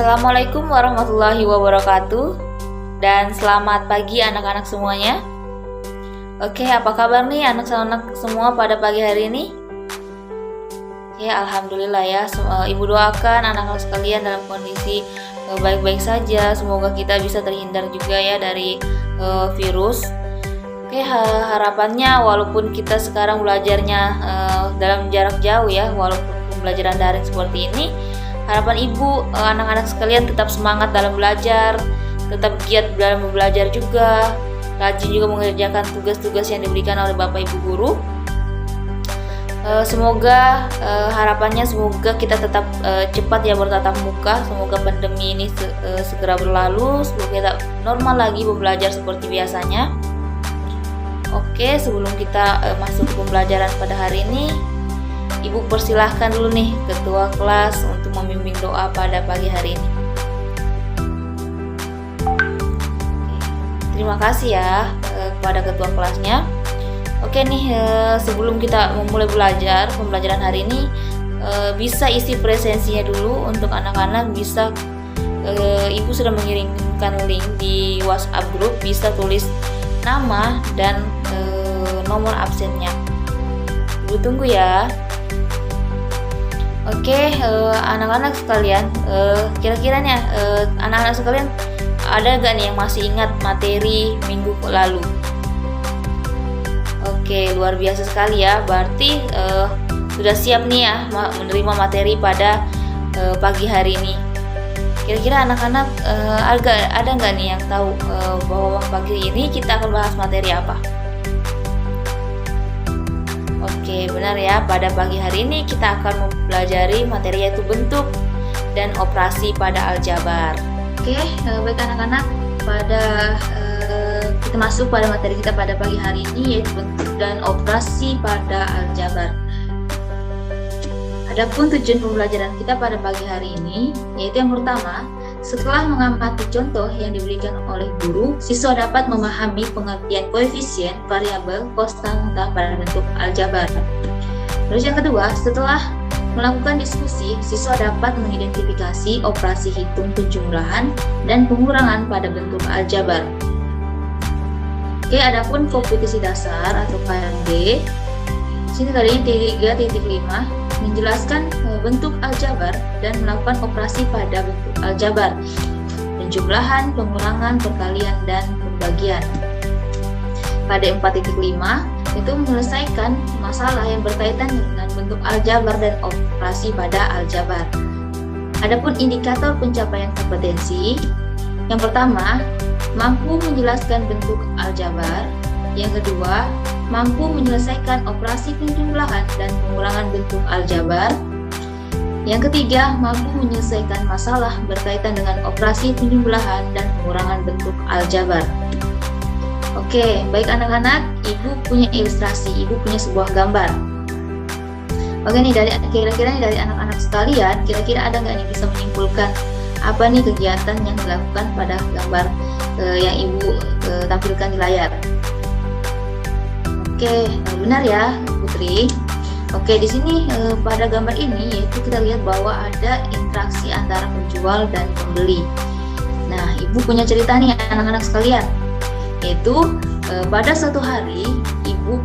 Assalamualaikum warahmatullahi wabarakatuh. Dan selamat pagi anak-anak semuanya. Oke, apa kabar nih anak-anak semua pada pagi hari ini? Ya, alhamdulillah ya. Ibu doakan anak-anak sekalian dalam kondisi baik-baik saja. Semoga kita bisa terhindar juga ya dari virus. Oke, harapannya walaupun kita sekarang belajarnya dalam jarak jauh ya, walaupun pembelajaran daring seperti ini, harapan ibu anak-anak sekalian tetap semangat dalam belajar, tetap giat dalam belajar juga, rajin juga mengerjakan tugas-tugas yang diberikan oleh Bapak Ibu guru. Semoga harapannya semoga kita tetap cepat ya bertatap muka. Semoga pandemi ini segera berlalu, semoga kita normal lagi belajar seperti biasanya. Oke, sebelum kita masuk ke pembelajaran pada hari ini, Ibu persilahkan dulu nih ketua kelas untuk membimbing doa pada pagi hari ini. Terima kasih ya kepada ketua kelasnya. Oke nih, sebelum kita memulai pembelajaran hari ini, bisa isi presensinya dulu untuk anak-anak. Bisa Ibu sudah mengirimkan link di WhatsApp grup, bisa tulis nama dan nomor absennya. Ibu tunggu ya. Oke, anak-anak sekalian, kira-kira nih anak-anak sekalian ada gak nih yang masih ingat materi minggu lalu? Oke, luar biasa sekali ya. Berarti sudah siap nih ya menerima materi pada pagi hari ini. Kira-kira anak-anak ada nggak nih yang tahu bahwa pagi ini kita akan bahas materi apa? Oke, benar ya. Pada pagi hari ini kita akan mempelajari materi yaitu bentuk dan operasi pada aljabar. Oke, baik anak-anak, kita masuk pada materi kita pada pagi hari ini yaitu bentuk dan operasi pada aljabar. Adapun tujuan pembelajaran kita pada pagi hari ini yaitu yang pertama, setelah mengamati contoh yang diberikan oleh guru, siswa dapat memahami pengertian koefisien, variabel, konstanta pada bentuk aljabar. Terus yang kedua, setelah melakukan diskusi, siswa dapat mengidentifikasi operasi hitung penjumlahan dan pengurangan pada bentuk aljabar. Oke, adapun kompetisi dasar atau KMD, sini tadinya 3.5 menjelaskan bentuk aljabar dan melakukan operasi pada bentuk aljabar, penjumlahan, pengurangan, perkalian, dan pembagian. Pada 4.5 itu menyelesaikan masalah yang berkaitan dengan bentuk aljabar dan operasi pada aljabar. Adapun indikator pencapaian kompetensi, yang pertama, mampu menjelaskan bentuk aljabar. Yang kedua, mampu menyelesaikan operasi penjumlahan dan pengurangan bentuk aljabar. Yang ketiga, mampu menyelesaikan masalah berkaitan dengan operasi penjumlahan dan pengurangan bentuk aljabar. Oke, baik anak-anak, ibu punya ilustrasi, ibu punya sebuah gambar. Oke nih, kira-kira dari anak-anak sekalian, kira-kira ada nggak nih bisa menyimpulkan apa nih kegiatan yang dilakukan pada gambar yang ibu tampilkan di layar? Oke, benar ya, Putri. Oke, di sini pada gambar ini yaitu kita lihat bahwa ada interaksi antara penjual dan pembeli. Nah, ibu punya cerita nih anak-anak sekalian. Yaitu pada suatu hari ibu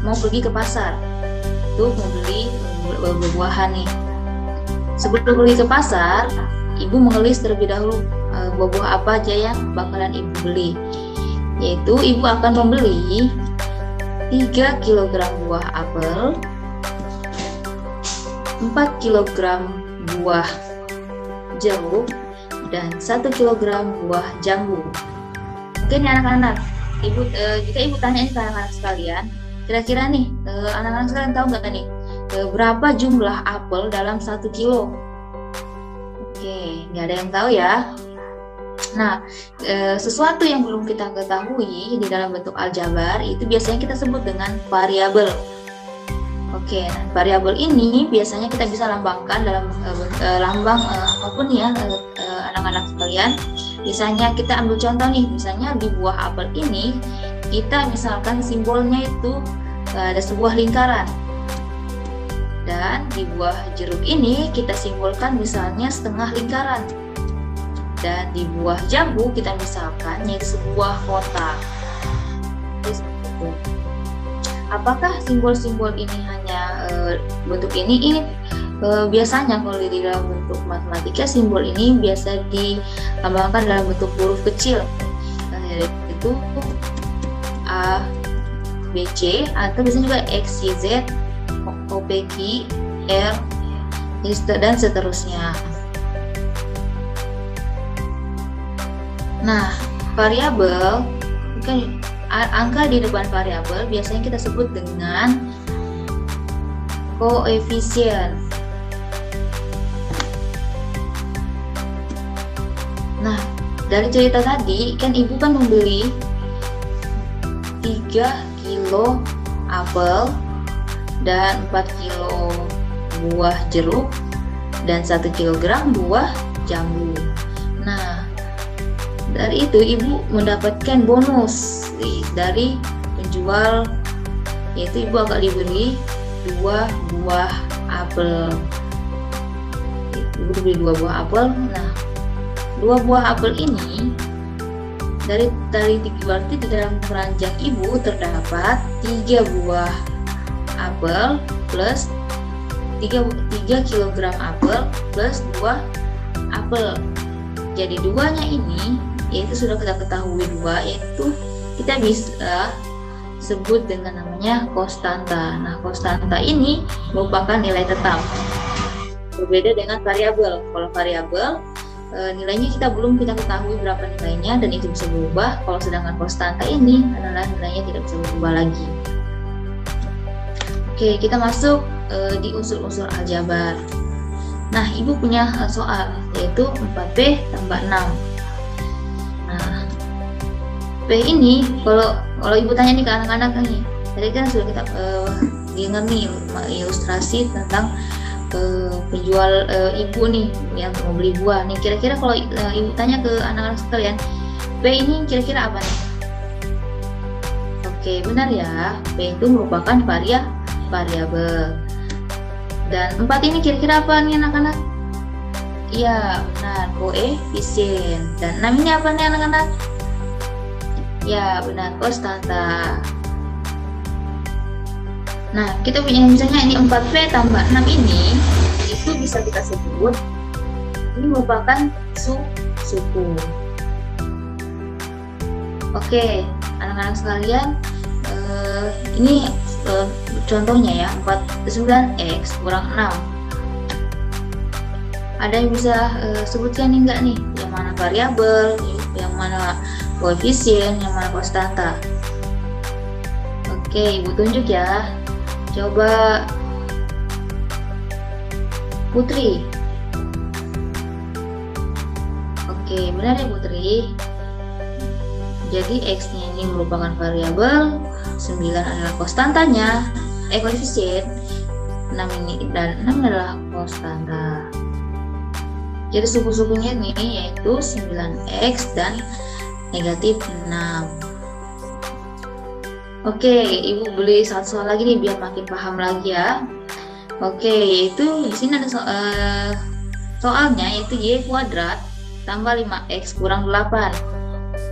mau pergi ke pasar untuk membeli buah-buahan nih. Sebelum pergi ke pasar, ibu mengelis terlebih dahulu buah-buah apa aja yang bakalan ibu beli. Yaitu ibu akan membeli 3 kg buah apel, 4 kg buah jeruk, dan 1 kg buah jambu. Oke nih anak-anak, jika ibu tanya ke anak-anak sekalian, kira-kira nih anak-anak sekalian tahu nggak nih berapa jumlah apel dalam 1 kilo? Oke, nggak ada yang tahu ya. Nah, sesuatu yang belum kita ketahui di dalam bentuk aljabar itu biasanya kita sebut dengan variabel. Oke, nah, variabel ini biasanya kita bisa lambangkan dalam lambang apapun ya anak-anak sekalian. Misalnya kita ambil contoh nih, misalnya di buah apel ini kita misalkan simbolnya itu ada sebuah lingkaran. Dan di buah jeruk ini kita simbolkan misalnya setengah lingkaran. Dan di buah jambu kita misalkan yaitu sebuah kotak. Apakah simbol-simbol ini hanya bentuk ini? Biasanya kalau di dalam bentuk matematika simbol ini biasa dilambangkan dalam bentuk huruf kecil, yaitu A, B, C, atau biasanya juga X, Y, Z, O, P, Q, R, dan seterusnya. Nah, variabel, kan angka di depan variabel biasanya kita sebut dengan koefisien. Nah, dari cerita tadi kan ibu kan membeli 3 kilo apel dan 4 kilo buah jeruk dan 1 kilogram buah jambu. Nah, dari itu ibu mendapatkan bonus dari penjual, yaitu ibu akan diberi 2 buah apel. Ibu diberi 2 buah apel. Nah, 2 buah apel ini berarti di dalam keranjang ibu terdapat 3 buah apel plus 3 kilogram apel plus 2 apel. Jadi duanya ini yaitu sudah kita ketahui 2, yaitu kita bisa sebut dengan namanya konstanta. Nah, konstanta ini merupakan nilai tetap. Berbeda dengan variabel. Kalau variabel nilainya kita ketahui berapa nilainya dan itu bisa berubah. Kalau sedangkan konstanta ini adalah nilainya tidak bisa berubah lagi. Oke, kita masuk di unsur-unsur aljabar. Nah, ibu punya soal yaitu 4P tambah 6. Nah, P ini kalau ibu tanya nih ke anak-anak nih, tadi kan sudah kita dengar nih ilustrasi tentang penjual ibu nih yang mau beli buah nih. Kira-kira kalau ibu tanya ke anak-anak sekalian, P ini kira-kira apa nih? Oke, benar ya, P itu merupakan variabel. Dan 4 ini kira-kira apa nih anak-anak? Iya, benar, koefisien. Dan 6 ini apa nih anak-anak? Ya, benar, konstanta. Nah, kita punya misalnya ini 4P tambah 6 ini, itu bisa kita sebut ini merupakan suku. Oke, anak-anak sekalian, ini contohnya ya, 9x kurang 6. Ada yang bisa sebutkan nih enggak nih? Yang mana variabel, yang mana koefisien, yang mana konstanta? Oke, ibu tunjuk ya. Coba Putri. Oke, benar ya Putri. Jadi X-nya ini merupakan variabel, 9 adalah konstantanya, koefisien, 6 ini dan 6 adalah konstanta. Jadi suku-sukunya ini yaitu 9x dan negatif 6. Oke, ibu beli satu soal lagi nih biar makin paham lagi ya. Oke, yaitu di sini ada soalnya yaitu y kuadrat tambah 5x kurang 8.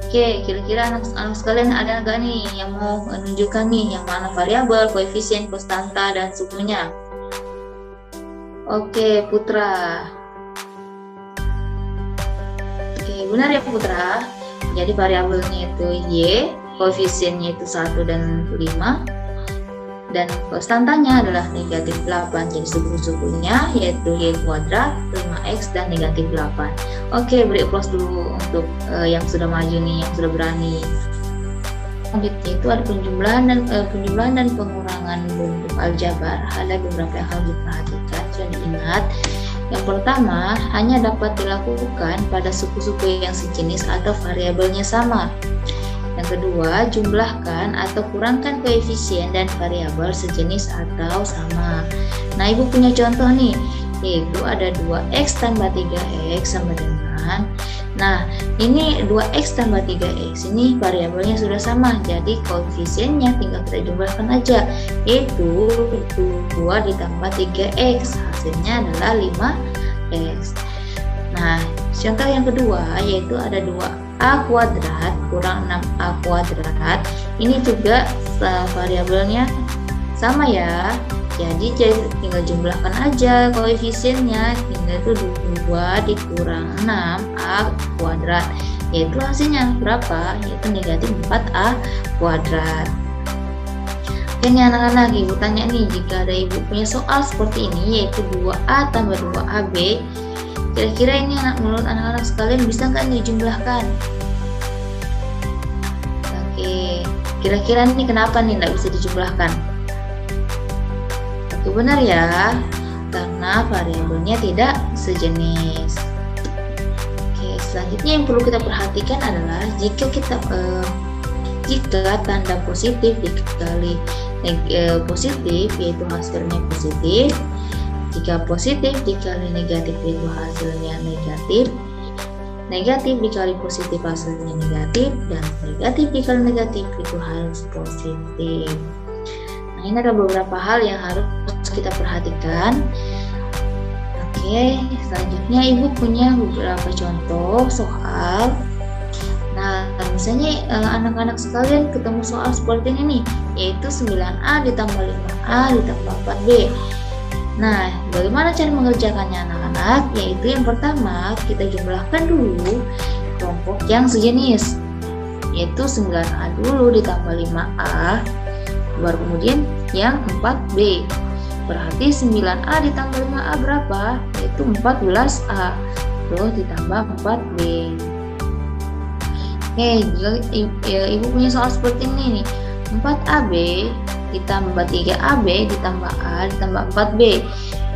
Oke, kira-kira anak-anak sekalian ada nggak nih yang mau menunjukkan nih yang mana variabel, koefisien, konstanta, dan sukunya? Oke, Putra. Oke, benar ya Putra. Jadi variabelnya itu y, koefisiennya itu 1 dan 5, dan konstantanya adalah negatif 8. Jadi suku-sukunya yaitu y kuadrat, 5x, dan negatif 8. Oke, beri applause dulu untuk yang sudah maju nih, yang sudah berani. Selanjutnya itu ada penjumlahan dan pengurangan bentuk aljabar. Ada beberapa yang harus diperhatikan. Sudah diingat. Yang pertama, hanya dapat dilakukan pada suku-suku yang sejenis atau variabelnya sama. Yang kedua, jumlahkan atau kurangkan koefisien dan variabel sejenis atau sama. Nah, ibu punya contoh nih, yaitu ada 2x tambah 3x sama dengan Nah, ini 2x tambah 3x, ini variabelnya sudah sama, jadi koefisiennya tinggal kita jumlahkan aja, yaitu 2 ditambah 3x, hasilnya adalah 5x. Nah, contoh yang kedua yaitu ada 2a kuadrat kurang 6a kuadrat, ini juga variabelnya sama ya, jadi tinggal jumlahkan aja koefisiennya, tinggal itu 2 dikurang 6a kuadrat, yaitu hasilnya berapa? Yaitu negatif 4a kuadrat. Oke nih anak-anak, ibu tanya nih, jika ada ibu punya soal seperti ini yaitu 2a tambah 2ab, kira-kira ini menurut anak-anak sekalian bisa nggak dijumlahkan? Oke, kira-kira ini kenapa nih nggak bisa dijumlahkan? Itu benar ya, karena variabelnya tidak sejenis. Oke, selanjutnya yang perlu kita perhatikan adalah jika tanda positif dikali positif yaitu hasilnya positif, jika positif dikali negatif yaitu hasilnya negatif, negatif dikali positif hasilnya negatif, dan negatif dikali negatif itu harus positif. Nah, ini ada beberapa hal yang harus kita perhatikan. Oke, selanjutnya ibu punya beberapa contoh soal. Nah, misalnya anak-anak sekalian ketemu soal seperti ini nih, yaitu 9a ditambah 5a ditambah 4b. Nah, bagaimana cara mengerjakannya anak-anak? Yaitu yang pertama, kita jumlahkan dulu kelompok yang sejenis, yaitu 9a dulu ditambah 5a, baru kemudian yang 4b. Berarti 9a ditambah 5a berapa? Yaitu 14a, terus ditambah 4b. Oke, jika ibu punya soal seperti ini nih, 4ab ditambah 3ab ditambah a ditambah 4b.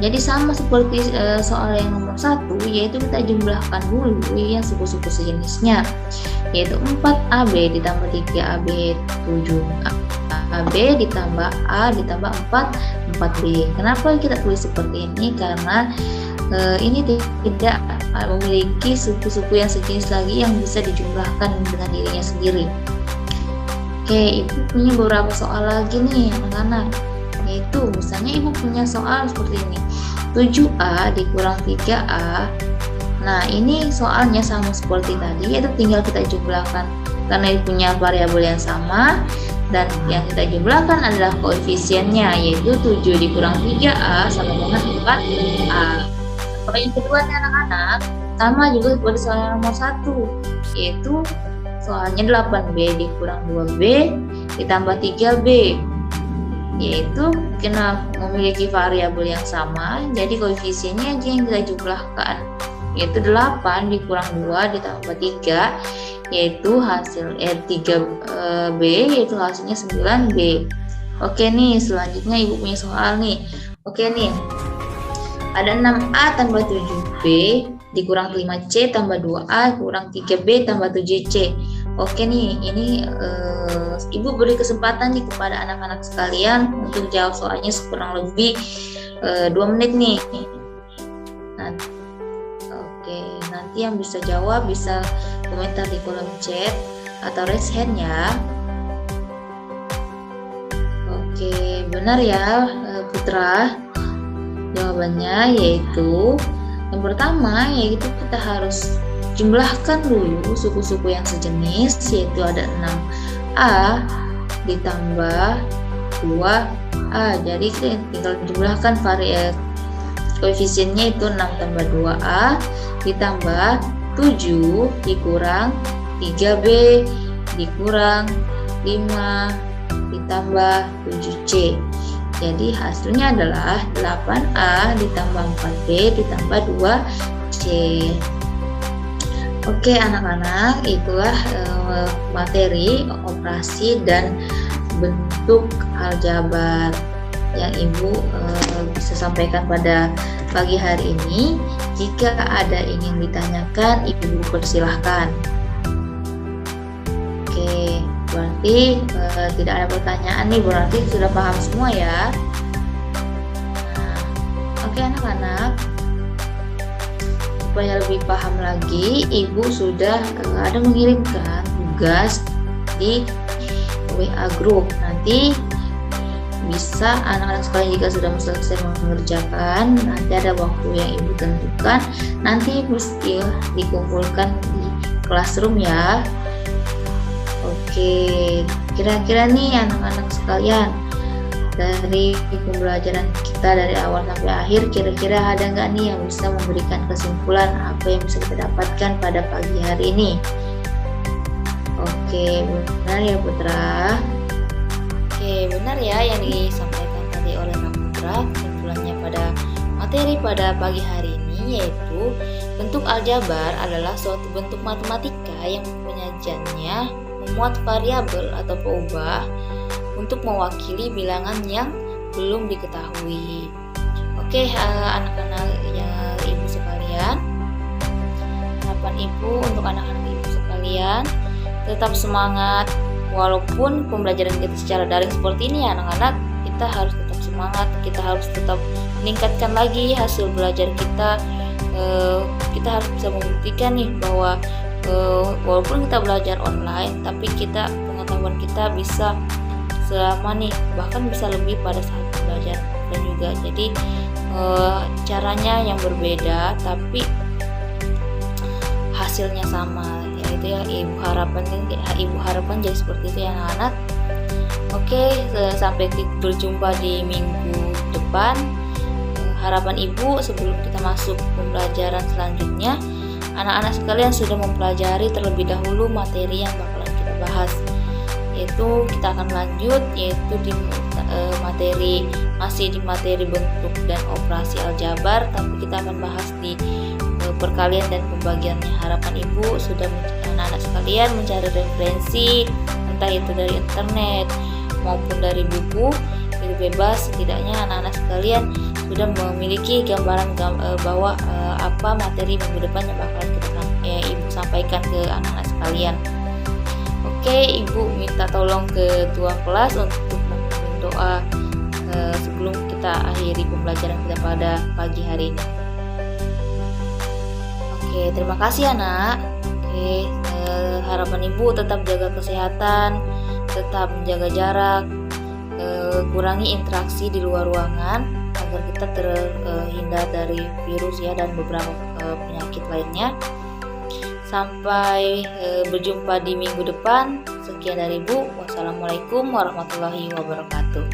Jadi sama seperti soal yang nomor 1, yaitu kita jumlahkan dulu yang suku-suku sejenisnya, yaitu 4ab ditambah 3ab 7ab ditambah a ditambah 4b. Kenapa kita tulis seperti ini? Karena ini tidak memiliki suku-suku yang sejenis lagi yang bisa dijumlahkan dengan dirinya sendiri. Oke, ibu punya beberapa soal lagi nih anak-anak, yaitu misalnya ibu punya soal seperti ini, 7a dikurang 3a. Nah, ini soalnya sama seperti tadi, yaitu tinggal kita jumlahkan karena punya variabel yang sama, dan yang kita jumlahkan adalah koefisiennya, yaitu 7 dikurang 3a sama dengan 4a. Kalau yang kedua nih anak-anak, sama juga seperti soal nomor 1, yaitu soalnya 8b dikurang 2b ditambah 3b, yaitu karena memiliki variabel yang sama, jadi koefisiennya aja yang kita jumlahkan, yaitu 8 dikurang 2 ditambah 3, yaitu hasil 3b, yaitu hasilnya 9b. Oke nih, selanjutnya ibu punya soal nih. Oke nih, ada 6a tambah 7b dikurang 5c tambah 2a kurang 3b tambah 7c. Oke nih, ini ibu beri kesempatan nih kepada anak-anak sekalian untuk jawab soalnya kurang lebih 2 menit nih. Oke, nanti yang bisa jawab bisa komentar di kolom chat atau raise hand ya. Oke, benar ya Putra. Jawabannya yaitu yang pertama, yaitu kita harus jumlahkan dulu suku-suku yang sejenis, yaitu ada 6a ditambah 2a. Jadi kita tinggal jumlahkan koefisiennya itu 6 tambah 2a ditambah 7 dikurang 3b dikurang 5 ditambah 7c. Jadi hasilnya adalah 8a ditambah 4b ditambah 2c. Oke anak-anak, itulah materi operasi dan bentuk aljabar yang ibu bisa sampaikan pada pagi hari ini. Jika ada ingin ditanyakan, ibu persilahkan. Oke, berarti tidak ada pertanyaan nih, berarti sudah paham semua ya. Oke anak-anak, supaya lebih paham lagi, Ibu sudah ada mengirimkan tugas di WA group. Nanti bisa anak-anak sekalian jika sudah selesai mengerjakan, nanti ada waktu yang Ibu tentukan, nanti mesti dikumpulkan di classroom ya. Oke, kira-kira nih anak-anak sekalian, dari pembelajaran kita dari awal sampai akhir, kira-kira ada nggak nih yang bisa memberikan kesimpulan apa yang bisa kita dapatkan pada pagi hari ini? Oke, benar ya Putra? Oke, benar ya yang disampaikan tadi oleh Kak Putra. Kesimpulannya pada materi pada pagi hari ini yaitu bentuk aljabar adalah suatu bentuk matematika yang penyajiannya memuat variabel atau peubah untuk mewakili bilangan yang belum diketahui. Oke, anak-anak ya Ibu sekalian, harapan Ibu untuk anak-anak Ibu sekalian tetap semangat. Walaupun pembelajaran kita secara daring seperti ini ya anak-anak, kita harus tetap semangat, kita harus tetap meningkatkan lagi hasil belajar kita. Kita harus bisa membuktikan nih bahwa walaupun kita belajar online, tapi pengetahuan kita bisa selama nih, bahkan bisa lebih pada saat belajar dan juga. Jadi caranya yang berbeda tapi hasilnya sama, yaitu ya ibu harapan jadi seperti itu ya anak-anak. Oke, sampai berjumpa di minggu depan. Harapan Ibu sebelum kita masuk pembelajaran selanjutnya, anak-anak sekalian sudah mempelajari terlebih dahulu materi yang bakalan kita bahas. Yaitu kita akan lanjut yaitu di materi bentuk dan operasi aljabar, tapi kita akan bahas di perkalian dan pembagiannya. Harapan Ibu sudah anak-anak sekalian mencari referensi, entah itu dari internet maupun dari buku, itu bebas. Setidaknya anak-anak sekalian sudah memiliki gambaran bahwa apa materi minggu depan yang bakalan Ibu sampaikan ke anak-anak sekalian. Oke, Ibu minta tolong ketua kelas untuk memimpin doa sebelum kita akhiri pembelajaran kita pada pagi hari ini. Oke, terima kasih anak. Oke, harapan Ibu tetap jaga kesehatan, tetap menjaga jarak, kurangi interaksi di luar ruangan agar kita terhindar dari virus ya dan beberapa penyakit lainnya. Sampai berjumpa di minggu depan. Sekian dari Ibu. Wassalamualaikum warahmatullahi wabarakatuh.